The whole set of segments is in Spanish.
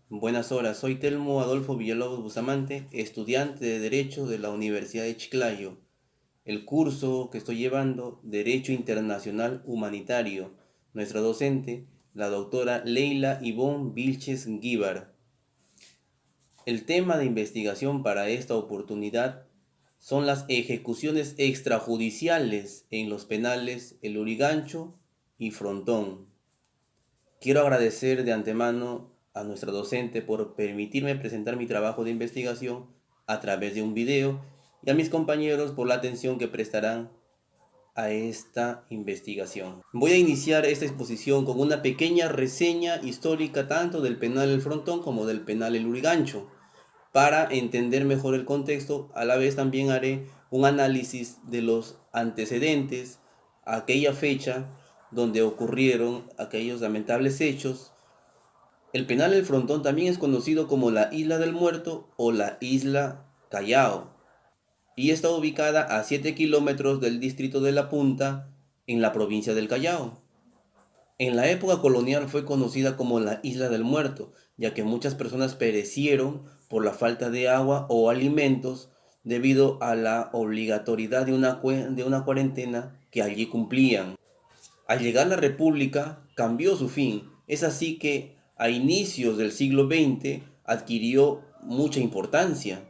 Buenas horas, soy Telmo Adolfo Villalobos Bustamante, estudiante de Derecho de la Universidad de Chiclayo. El curso que estoy llevando, Derecho Internacional Humanitario. Nuestra docente, la doctora Leila Ivonne Vilches Guíbar. El tema de investigación para esta oportunidad son las ejecuciones extrajudiciales en los penales El Lurigancho y Frontón. Quiero agradecer de antemano a nuestra docente por permitirme presentar mi trabajo de investigación a través de un video y a mis compañeros por la atención que prestarán a esta investigación. Voy a iniciar esta exposición con una pequeña reseña histórica tanto del penal El Frontón como del penal El Lurigancho. Para entender mejor el contexto, a la vez también haré un análisis de los antecedentes a aquella fecha donde ocurrieron aquellos lamentables hechos. El penal El Frontón también es conocido como la Isla del Muerto o la Isla Callao y está ubicada a 7 kilómetros del distrito de La Punta en la provincia del Callao. En la época colonial fue conocida como la Isla del Muerto, ya que muchas personas perecieron por la falta de agua o alimentos debido a la obligatoriedad de una cuarentena que allí cumplían. Al llegar la República, cambió su fin. Es así que a inicios del siglo XX adquirió mucha importancia,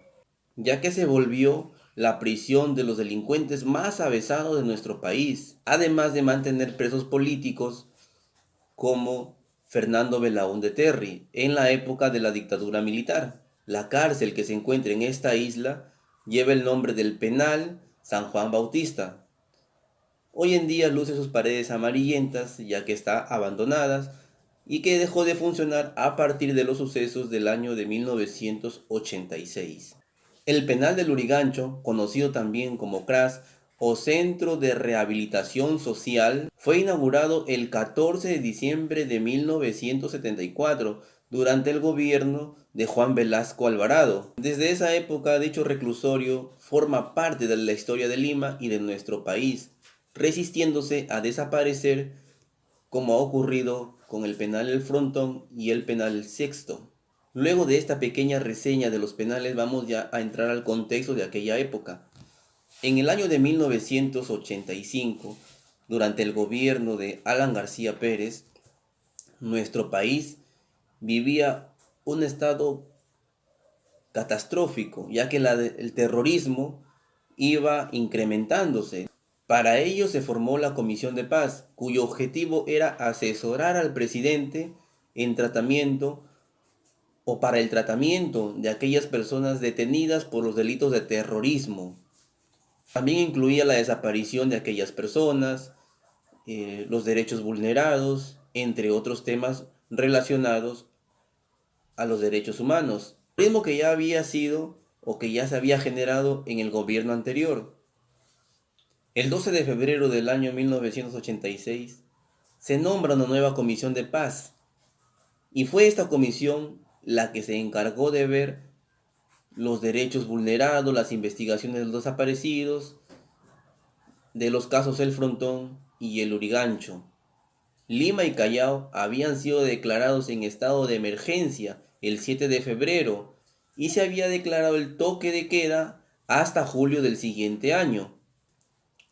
ya que se volvió la prisión de los delincuentes más avesados de nuestro país, además de mantener presos políticos como Fernando Belaúnde Terry en la época de la dictadura militar. La cárcel que se encuentra en esta isla lleva el nombre del penal San Juan Bautista. Hoy en día luce sus paredes amarillentas ya que está abandonadas y que dejó de funcionar a partir de los sucesos del año de 1986. El penal del Lurigancho, conocido también como CRAS o Centro de Rehabilitación Social, fue inaugurado el 14 de diciembre de 1974 durante el gobierno de Juan Velasco Alvarado. Desde esa época, dicho reclusorio forma parte de la historia de Lima y de nuestro país, resistiéndose a desaparecer como ha ocurrido con el penal El Frontón y el penal El Sexto. Luego de esta pequeña reseña de los penales vamos ya a entrar al contexto de aquella época. En el año de 1985, durante el gobierno de Alan García Pérez, nuestro país vivía un estado catastrófico, ya que el terrorismo iba incrementándose. Para ello se formó la Comisión de Paz, cuyo objetivo era asesorar al presidente en tratamiento o para el tratamiento de aquellas personas detenidas por los delitos de terrorismo. También incluía la desaparición de aquellas personas, los derechos vulnerados, entre otros temas relacionados a los derechos humanos, mismo que ya había sido o que ya se había generado en el gobierno anterior. El 12 de febrero del año 1986 se nombra una nueva comisión de paz y fue esta comisión la que se encargó de ver los derechos vulnerados, las investigaciones de los desaparecidos, de los casos El Frontón y El Lurigancho. Lima y Callao habían sido declarados en estado de emergencia el 7 de febrero y se había declarado el toque de queda hasta julio del siguiente año.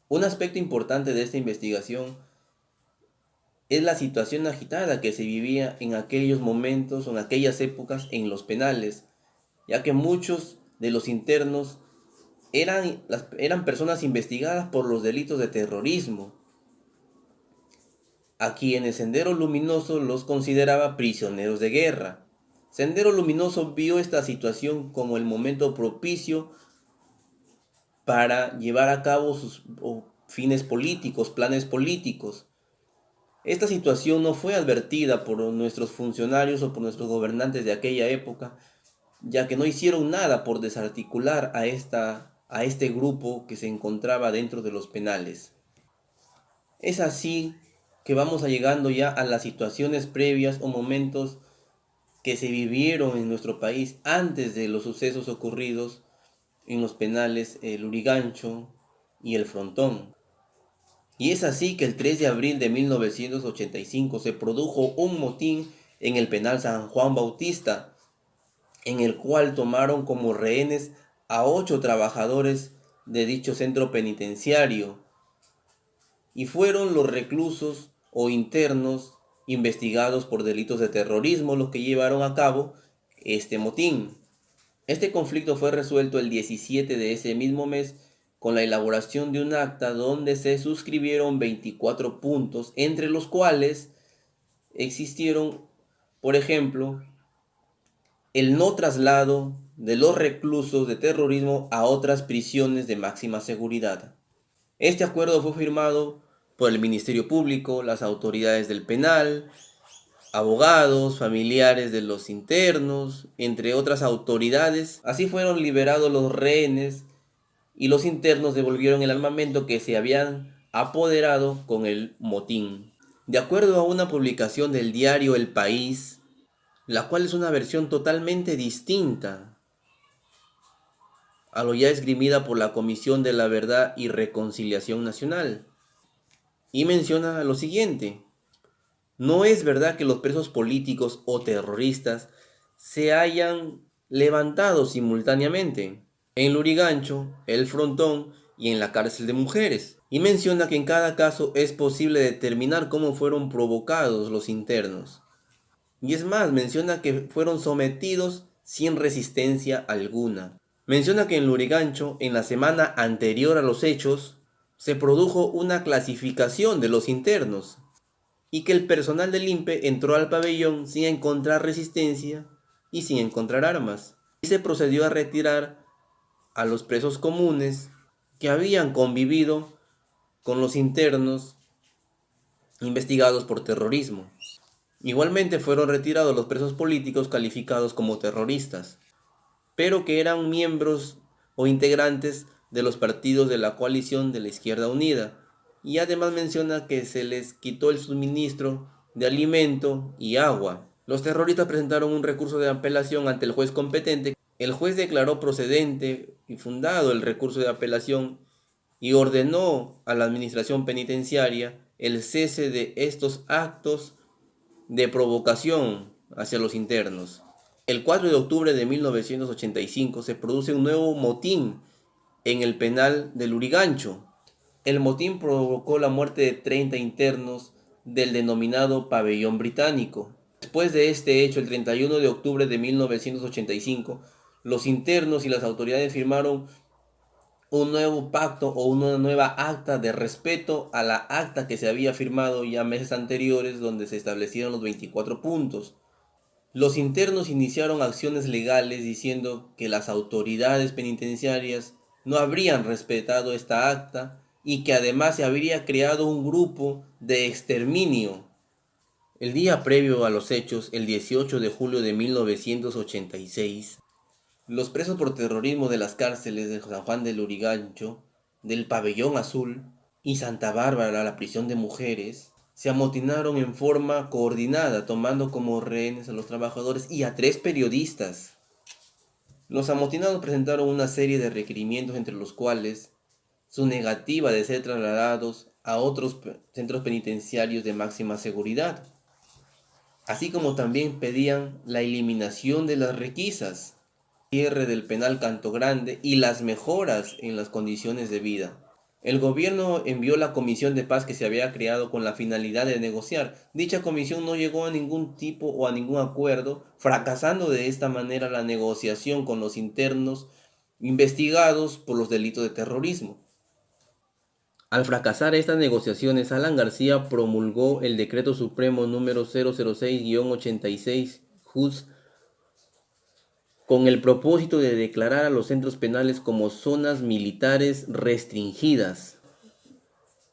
Un aspecto importante de esta investigación es la situación agitada que se vivía en aquellos momentos o en aquellas épocas en los penales, ya que muchos de los internos eran personas investigadas por los delitos de terrorismo, a quienes Sendero Luminoso los consideraba prisioneros de guerra. Sendero Luminoso vio esta situación como el momento propicio para llevar a cabo sus fines políticos, planes políticos. Esta situación no fue advertida por nuestros funcionarios o por nuestros gobernantes de aquella época, ya que no hicieron nada por desarticular a este grupo que se encontraba dentro de los penales. Es así que vamos a llegando ya a las situaciones previas o momentos que se vivieron en nuestro país antes de los sucesos ocurridos en los penales El Urigancho y El Frontón. Y es así que el 3 de abril de 1985 se produjo un motín en el penal San Juan Bautista, en el cual tomaron como rehenes a 8 trabajadores de dicho centro penitenciario y fueron los reclusos o internos investigados por delitos de terrorismo los que llevaron a cabo este motín. Este conflicto fue resuelto el 17 de ese mismo mes con la elaboración de un acta donde se suscribieron 24 puntos, entre los cuales existieron, por ejemplo, el no traslado de los reclusos de terrorismo a otras prisiones de máxima seguridad. Este acuerdo fue firmado por el Ministerio Público, las autoridades del penal, abogados, familiares de los internos, entre otras autoridades. Así fueron liberados los rehenes y los internos devolvieron el armamento que se habían apoderado con el motín. De acuerdo a una publicación del diario El País, la cual es una versión totalmente distinta a lo ya esgrimida por la Comisión de la Verdad y Reconciliación Nacional, y menciona lo siguiente: no es verdad que los presos políticos o terroristas se hayan levantado simultáneamente en Lurigancho, El Frontón y en la cárcel de mujeres. Y menciona que en cada caso es posible determinar cómo fueron provocados los internos. Y es más, menciona que fueron sometidos sin resistencia alguna. Menciona que en Lurigancho, en la semana anterior a los hechos, se produjo una clasificación de los internos y que el personal del INPE entró al pabellón sin encontrar resistencia y sin encontrar armas. Y se procedió a retirar a los presos comunes que habían convivido con los internos investigados por terrorismo. Igualmente fueron retirados los presos políticos calificados como terroristas, pero que eran miembros o integrantes de los partidos de la coalición de la Izquierda Unida. Y además menciona que se les quitó el suministro de alimento y agua. Los terroristas presentaron un recurso de apelación ante el juez competente. El juez declaró procedente y fundado el recurso de apelación y ordenó a la administración penitenciaria el cese de estos actos de provocación hacia los internos. El 4 de octubre de 1985 se produce un nuevo motín en el penal de Lurigancho. El motín provocó la muerte de 30 internos del denominado pabellón británico. Después de este hecho, el 31 de octubre de 1985, los internos y las autoridades firmaron un nuevo pacto o una nueva acta de respeto a la acta que se había firmado ya meses anteriores, donde se establecieron los 24 puntos. Los internos iniciaron acciones legales diciendo que las autoridades penitenciarias no habrían respetado esta acta y que además se habría creado un grupo de exterminio. El día previo a los hechos, el 18 de julio de 1986, los presos por terrorismo de las cárceles de San Juan de Lurigancho, del Pabellón Azul y Santa Bárbara, la prisión de mujeres, se amotinaron en forma coordinada, tomando como rehenes a los trabajadores y a 3 periodistas. Los amotinados presentaron una serie de requerimientos, entre los cuales su negativa de ser trasladados a otros centros penitenciarios de máxima seguridad, así como también pedían la eliminación de las requisas, cierre del penal Canto Grande y las mejoras en las condiciones de vida. El gobierno envió la comisión de paz que se había creado con la finalidad de negociar. Dicha comisión no llegó a ningún tipo o a ningún acuerdo, fracasando de esta manera la negociación con los internos investigados por los delitos de terrorismo. Al fracasar estas negociaciones, Alan García promulgó el Decreto Supremo número 006-86 JUS con el propósito de declarar a los centros penales como zonas militares restringidas.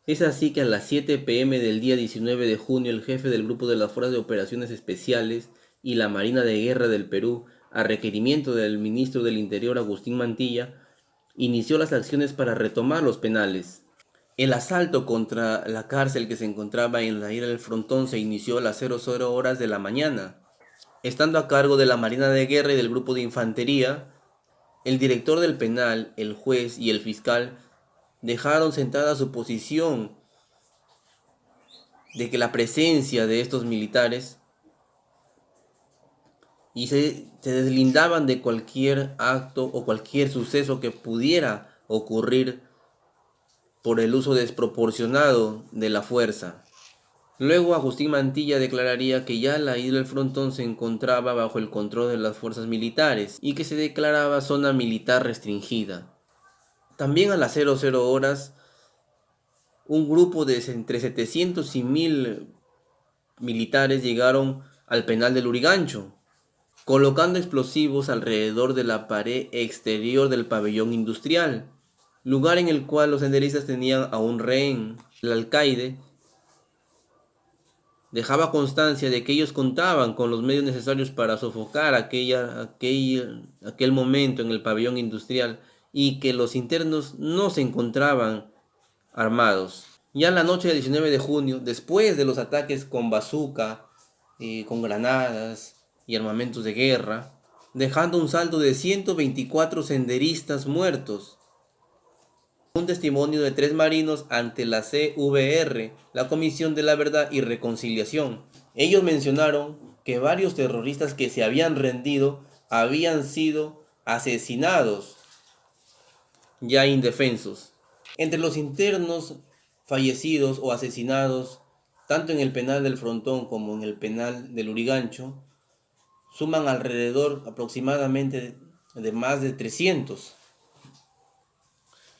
Es así que a las 7 p.m. del día 19 de junio, el jefe del Grupo de las Fuerzas de Operaciones Especiales y la Marina de Guerra del Perú, a requerimiento del ministro del Interior Agustín Mantilla, inició las acciones para retomar los penales. El asalto contra la cárcel que se encontraba en la isla del Frontón se inició a las 00 horas de la mañana. Estando a cargo de la Marina de Guerra y del Grupo de Infantería, el director del penal, el juez y el fiscal dejaron sentada su posición de que la presencia de estos militares y se deslindaban de cualquier acto o cualquier suceso que pudiera ocurrir por el uso desproporcionado de la fuerza. Luego Agustín Mantilla declararía que ya la isla del Frontón se encontraba bajo el control de las fuerzas militares y que se declaraba zona militar restringida. También a las 00 horas, un grupo de entre 700 y 1000 militares llegaron al penal del Lurigancho, colocando explosivos alrededor de la pared exterior del pabellón industrial, lugar en el cual los senderistas tenían a un rehén. El alcaide dejaba constancia de que ellos contaban con los medios necesarios para sofocar aquel momento en el pabellón industrial y que los internos no se encontraban armados. Ya la noche del 19 de junio, después de los ataques con bazooka, con granadas y armamentos de guerra, dejando un saldo de 124 senderistas muertos, un testimonio de 3 marinos ante la CVR, la Comisión de la Verdad y Reconciliación. Ellos mencionaron que varios terroristas que se habían rendido habían sido asesinados ya indefensos. Entre los internos fallecidos o asesinados, tanto en el penal del Frontón como en el penal del Lurigancho, suman alrededor aproximadamente de más de 300.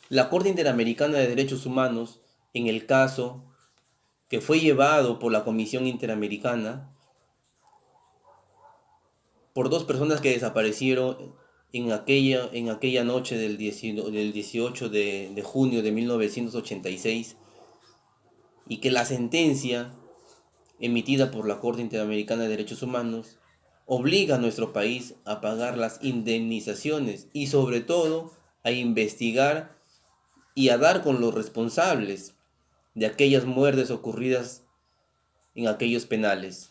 La Corte Interamericana de Derechos Humanos, en el caso que fue llevado por la Comisión Interamericana, por 2 personas que desaparecieron en aquella noche del 18 de junio de 1986, y que la sentencia emitida por la Corte Interamericana de Derechos Humanos obliga a nuestro país a pagar las indemnizaciones y sobre todo a investigar y a dar con los responsables de aquellas muertes ocurridas en aquellos penales.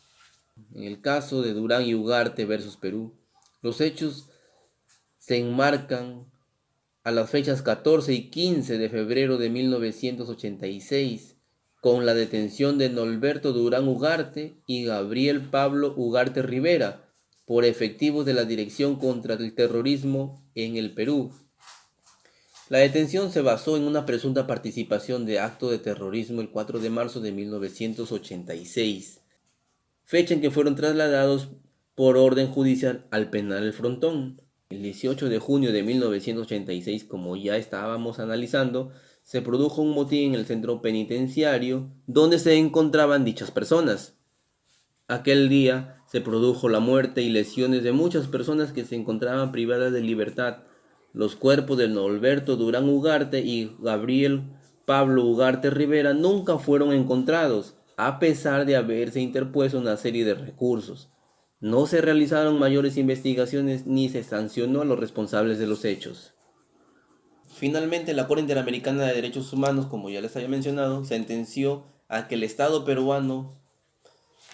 En el caso de Durán y Ugarte versus Perú, los hechos se enmarcan a las fechas 14 y 15 de febrero de 1986, con la detención de Norberto Durán Ugarte y Gabriel Pablo Ugarte Rivera por efectivos de la Dirección contra el Terrorismo en el Perú. La detención se basó en una presunta participación de acto de terrorismo el 4 de marzo de 1986, fecha en que fueron trasladados por orden judicial al penal El Frontón. El 18 de junio de 1986, como ya estábamos analizando, se produjo un motín en el centro penitenciario donde se encontraban dichas personas. Aquel día se produjo la muerte y lesiones de muchas personas que se encontraban privadas de libertad. Los cuerpos de Norberto Durán Ugarte y Gabriel Pablo Ugarte Rivera nunca fueron encontrados, a pesar de haberse interpuesto una serie de recursos. No se realizaron mayores investigaciones ni se sancionó a los responsables de los hechos. Finalmente, la Corte Interamericana de Derechos Humanos, como ya les había mencionado, sentenció a que el Estado peruano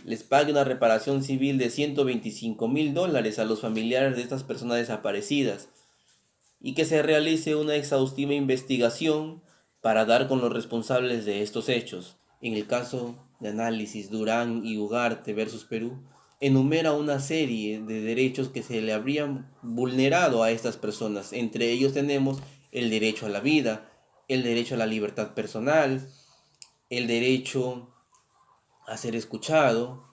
les pague una reparación civil de $125,000 a los familiares de estas personas desaparecidas y que se realice una exhaustiva investigación para dar con los responsables de estos hechos. En el caso de análisis Durán y Ugarte versus Perú, enumera una serie de derechos que se le habrían vulnerado a estas personas. Entre ellos tenemos el derecho a la vida, el derecho a la libertad personal, el derecho a ser escuchado,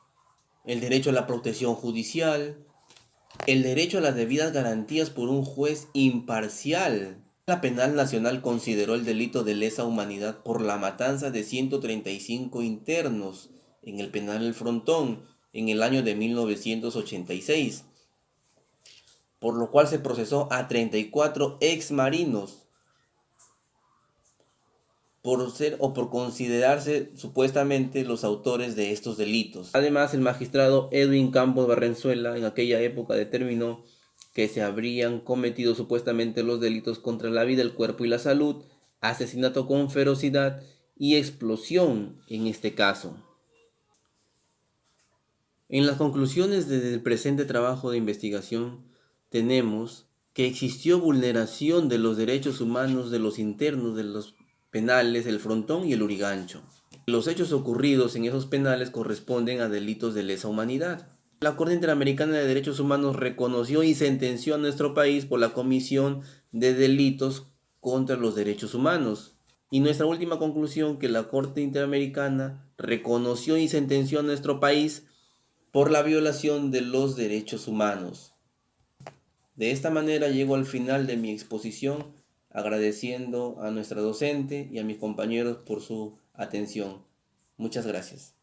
el derecho a la protección judicial, el derecho a las debidas garantías por un juez imparcial. La Penal Nacional consideró el delito de lesa humanidad por la matanza de 135 internos en el penal El Frontón en el año de 1986, por lo cual se procesó a 34 exmarinos por ser o por considerarse supuestamente los autores de estos delitos. Además, el magistrado Edwin Campos Barrenzuela en aquella época determinó que se habrían cometido supuestamente los delitos contra la vida, el cuerpo y la salud, asesinato con ferocidad y explosión en este caso. En las conclusiones del presente trabajo de investigación tenemos que existió vulneración de los derechos humanos de los internos de los penales El Frontón y el Lurigancho. Los hechos ocurridos en esos penales corresponden a delitos de lesa humanidad. La Corte Interamericana de Derechos Humanos reconoció y sentenció a nuestro país por la comisión de delitos contra los derechos humanos. Y nuestra última conclusión, que la Corte Interamericana reconoció y sentenció a nuestro país por la violación de los derechos humanos. De esta manera llego al final de mi exposición, agradeciendo a nuestra docente y a mis compañeros por su atención. Muchas gracias.